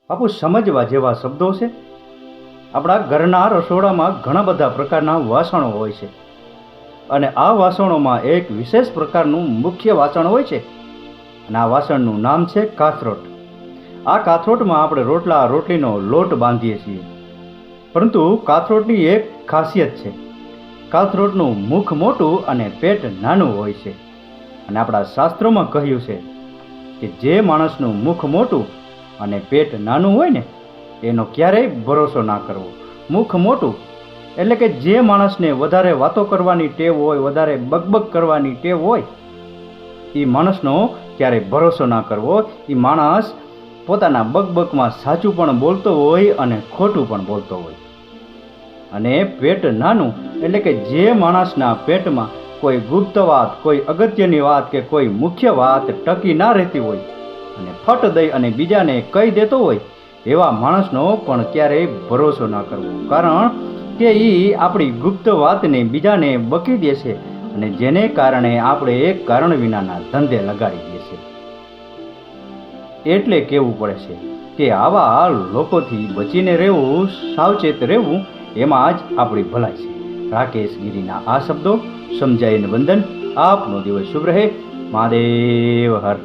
બાપુ, સમજવા જેવા શબ્દો છે. આપણા ઘરના રસોડામાં ઘણા બધા પ્રકારના વાસણો હોય છે અને આ વાસણોમાં એક વિશેષ પ્રકારનું મુખ્ય વાસણ હોય છે અને આ વાસણનું નામ છે કાથરોટ. આ કાથરોટમાં આપણે રોટલીનો લોટ બાંધીએ છીએ. પરંતુ કાથરોટની એક ખાસિયત છે. કાથરોટનું મુખ મોટું અને પેટ નાનું હોય છે અને આપણા શાસ્ત્રોમાં કહ્યું છે કે જે માણસનું મુખ મોટું અને પેટ નાનું હોય ને એનો ક્યારેય ભરોસો ના કરવો. મુખ મોટું એટલે કે જે માણસને વધારે વાતો કરવાની ટેવ હોય, વધારે બકબક કરવાની ટેવ હોય, એ માણસનો ક્યારેય ભરોસો ના કરવો. એ માણસ પોતાના બકબકમાં સાચું પણ બોલતો હોય અને ખોટું પણ બોલતો હોય. અને પેટ નાનું એટલે કે જે માણસના પેટમાં કોઈ ગુપ્ત વાત, કોઈ અગત્યની વાત કે કોઈ મુખ્ય વાત ટકી ના રહેતી હોય અને ફટ દઈ અને બીજાને કહી દેતો હોય, એવા માણસનો પણ ક્યારેય ભરોસો ના કરવો. કારણ કે એ આપણી ગુપ્ત વાતને બીજાને બકી દેશે અને જેને કારણે આપણે એક કારણ વિનાના ધંધે લગાડી દેશે. એટલે કહેવું પડે છે કે આવા લોકોથી બચીને રહેવું, સાવચેત રહેવું, એમાં જ આપણી ભલાઈ છે. રાકેશ ગીરીના આ શબ્દો સમજાઈને વંદન. આપનો દિવસ શુભ રહે. મહાદેવ હર.